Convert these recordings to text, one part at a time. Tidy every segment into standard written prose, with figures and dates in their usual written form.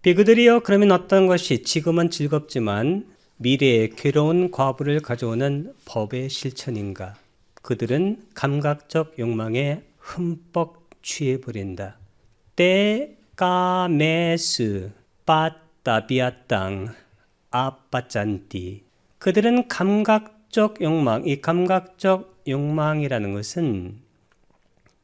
비구들이여, 그러면 어떤 것이 지금은 즐겁지만 미래에 괴로운 과부를 가져오는 법의 실천인가? 그들은 감각적 욕망에 흠뻑 취해버린다. 때까메스 빠따비아땅 아빠짠띠. 그들은 감각적 욕망, 이 감각적 욕망이라는 것은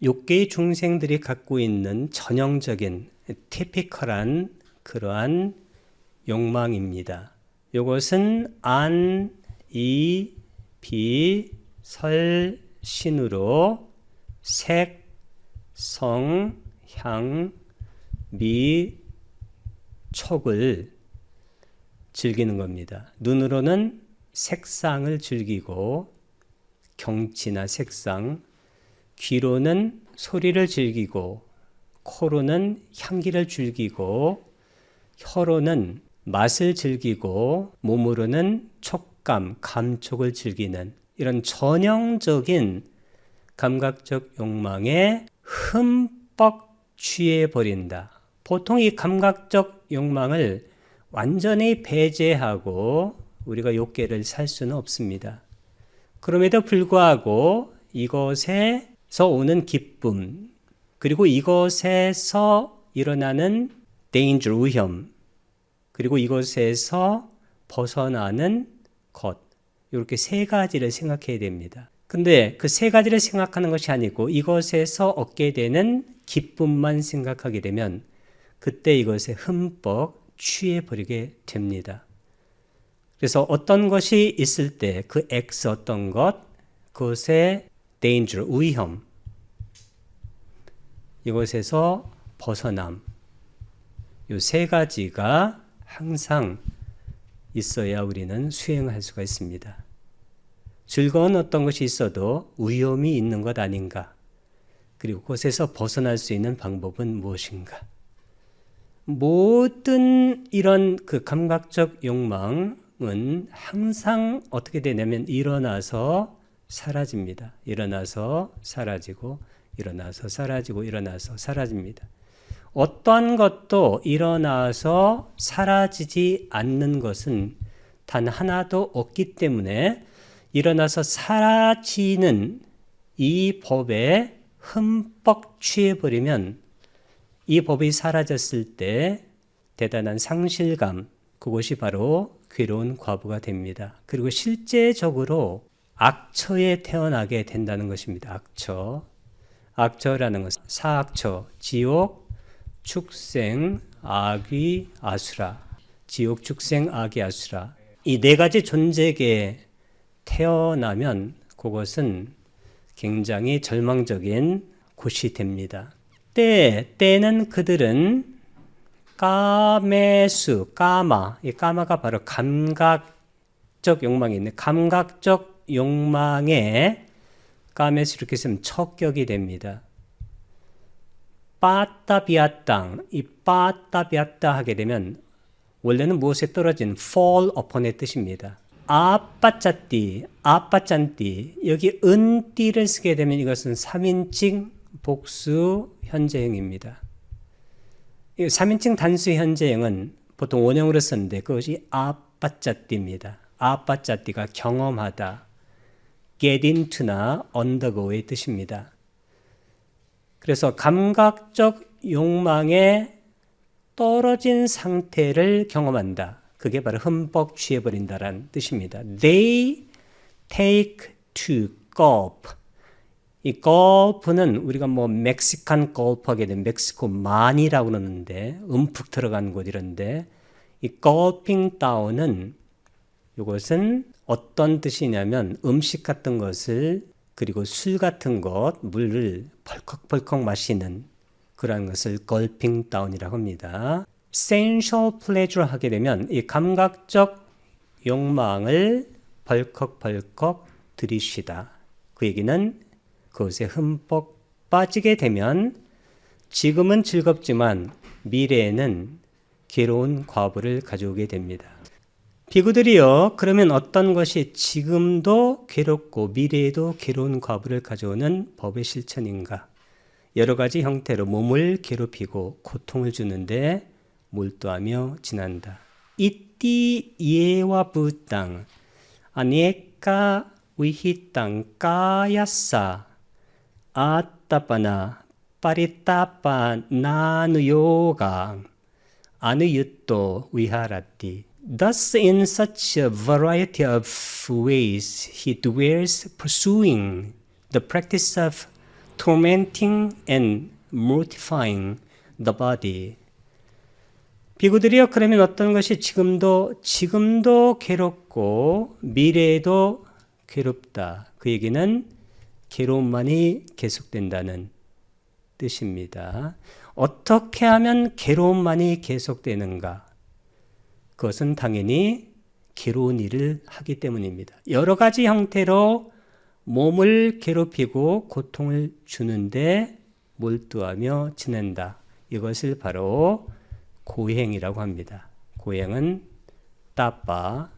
욕계의 중생들이 갖고 있는 전형적인 티피컬한 그러한 욕망입니다. 이것은 안, 이, 비, 설, 신으로 색, 성, 향, 미, 촉을 즐기는 겁니다. 눈으로는 색상을 즐기고 경치나 색상, 귀로는 소리를 즐기고 코로는 향기를 즐기고 혀로는 맛을 즐기고 몸으로는 촉감, 감촉을 즐기는 이런 전형적인 감각적 욕망에 흠뻑 취해버린다. 보통 이 감각적 욕망을 완전히 배제하고 우리가 욕계를 살 수는 없습니다. 그럼에도 불구하고 이것에서 오는 기쁨, 그리고 이것에서 일어나는 danger, 위험, 그리고 이것에서 벗어나는 것, 이렇게 세 가지를 생각해야 됩니다. 근데 그 세 가지를 생각하는 것이 아니고 이것에서 얻게 되는 기쁨만 생각하게 되면 그때 이것에 흠뻑 취해버리게 됩니다. 그래서 어떤 것이 있을 때 그 X 어떤 것, 그것의 danger, 위험, 이것에서 벗어남, 이 세 가지가 항상 있어야 우리는 수행할 수가 있습니다. 즐거운 어떤 것이 있어도 위험이 있는 것 아닌가? 그리고 그것에서 벗어날 수 있는 방법은 무엇인가? 모든 이런 그 감각적 욕망은 항상 어떻게 되냐면 일어나서 사라집니다. 일어나서 사라지고, 일어나서 사라지고, 일어나서 사라집니다. 어떠한 것도 일어나서 사라지지 않는 것은 단 하나도 없기 때문에 일어나서 사라지는 이 법에 흠뻑 취해버리면 이 법이 사라졌을 때 대단한 상실감, 그것이 바로 괴로운 과부가 됩니다. 그리고 실제적으로 악처에 태어나게 된다는 것입니다. 악처. 악처라는 것은 사악처, 지옥, 축생, 악귀, 아수라. 지옥, 축생, 악귀, 아수라. 이 네 가지 존재계에 태어나면 그것은 굉장히 절망적인 곳이 됩니다. 때는 그들은 까메수, 까마. 이 까마가 바로 감각적 욕망이 있는 감각적 욕망에 까메수 이렇게 쓰면 척격이 됩니다. 빠따비아땅, 이 빠따비아따 하게 되면 원래는 무엇에 떨어진 fall upon의 뜻입니다. 아빠짜띠, 아빠짠띠, 여기 은띠를 쓰게 되면 이것은 3인칭 복수 현재형입니다. 3인칭 단수 현재형은 보통 원형으로 쓰는데 그것이 아빠짜띠입니다. 아빠짜띠가 경험하다, get into나 undergo의 뜻입니다. 그래서 감각적 욕망에 떨어진 상태를 경험한다. 그게 바로 흠뻑 취해버린다라는 뜻입니다. They take to gulp. 이 gulp는 우리가 뭐 멕시칸 gulp 하게 되면 멕시코만이라고 그러는데 움푹 들어간 곳 이런데 이 gulping down은 이것은 어떤 뜻이냐면 음식 같은 것을 그리고 술 같은 것, 물을 벌컥벌컥 마시는 그런 것을 gulping down이라고 합니다. sensual pleasure 하게 되면 이 감각적 욕망을 벌컥벌컥 들이쉬다. 그 얘기는 그것에 흠뻑 빠지게 되면 지금은 즐겁지만 미래에는 괴로운 과부를 가져오게 됩니다. 비구들이여, 그러면 어떤 것이 지금도 괴롭고 미래에도 괴로운 과부를 가져오는 법의 실천인가? 여러 가지 형태로 몸을 괴롭히고 고통을 주는데 몰두하며 지낸다. 이띠 예와 부땅 아니까 위히땅 까야싸 아따빠나 빠리따빠 나누요가 아누유또 위하라띠. Thus in such a variety of ways he dwells pursuing the practice of tormenting and mortifying the body. 비구들이여 그러면 어떤 것이 지금도 괴롭고 미래에도 괴롭다. 그 얘기는 괴로움만이 계속된다는 뜻입니다. 어떻게 하면 괴로움만이 계속되는가? 그것은 당연히 괴로운 일을 하기 때문입니다. 여러 가지 형태로 몸을 괴롭히고 고통을 주는데 몰두하며 지낸다. 이것을 바로 고행이라고 합니다. 고행은 따빠.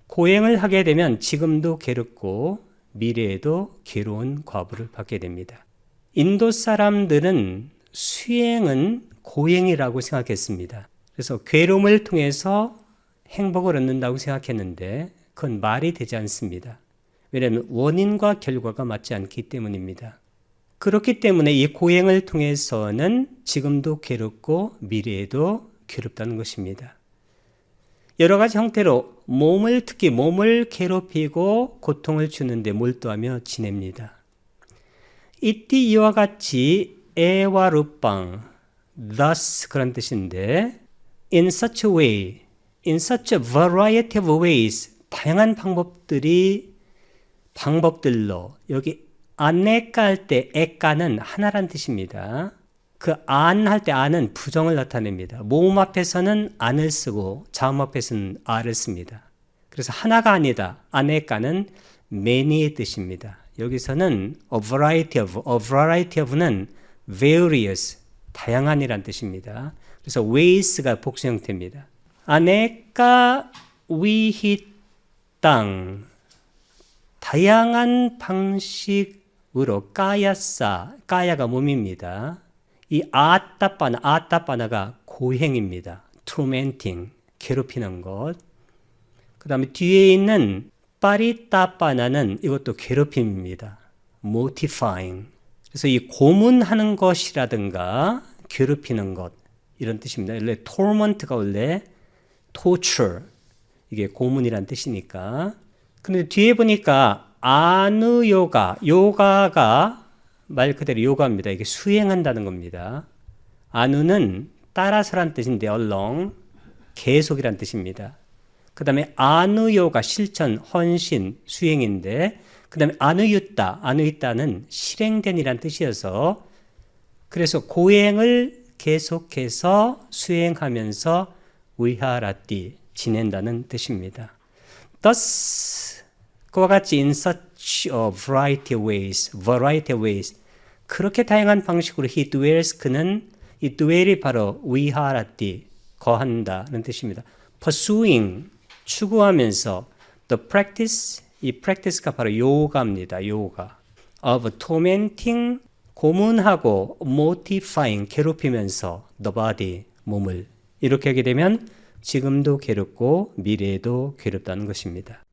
고행을 하게 되면 지금도 괴롭고 미래에도 괴로운 과보를 받게 됩니다. 인도 사람들은 수행은 고행이라고 생각했습니다. 그래서 괴로움을 통해서 행복을 얻는다고 생각했는데 그건 말이 되지 않습니다. 왜냐하면 원인과 결과가 맞지 않기 때문입니다. 그렇기 때문에 이 고행을 통해서는 지금도 괴롭고 미래에도 괴롭다는 것입니다. 여러 가지 형태로 특히 몸을 괴롭히고 고통을 주는데 몰두하며 지냅니다. 이띠 이와 같이 에와 루빵, thus 그런 뜻인데 in such a way, in such a variety of ways, 다양한 방법들로 여기 안내까 할 때 에까는 하나란 뜻입니다. 그 안 할 때 안은 부정을 나타냅니다. 모음 앞에서는 안을 쓰고 자음 앞에서는 아를 씁니다. 그래서 하나가 아니다. 안에까는 many의 뜻입니다. 여기서는 a variety of는 various, 다양한이란 뜻입니다. 그래서 ways가 복수 형태입니다. 안에까 위히 땅, 다양한 방식으로 까야가 몸입니다. 이 아따빠나가 고행입니다. tormenting, 괴롭히는 것. 그 다음에 뒤에 있는 빠리따빠나는 이것도 괴롭힘입니다. mortifying. 그래서 이 고문하는 것이라든가 괴롭히는 것 이런 뜻입니다. 원래 torment가 원래 torture, 이게 고문이란 뜻이니까. 그런데 뒤에 보니까 요가가 말 그대로 요가입니다. 이게 수행한다는 겁니다. 아누는 따라서란 뜻인데 along, 계속이란 뜻입니다. 그 다음에 아누요가 실천, 헌신, 수행인데 그 다음에 아누유따는 실행된이란 뜻이어서 그래서 고행을 계속해서 수행하면서 위하라띠, 지낸다는 뜻입니다. Thus, 그와 같이 in such a variety of ways, 그렇게 다양한 방식으로 he dwells, 그는 이 dwell이 바로 위하라띠, 거한다는 뜻입니다. pursuing, 추구하면서 the practice, 이 practice가 바로 요가입니다. 요가 of tormenting, 고문하고 mortifying, 괴롭히면서 the body, 몸을. 이렇게 하게 되면 지금도 괴롭고 미래에도 괴롭다는 것입니다.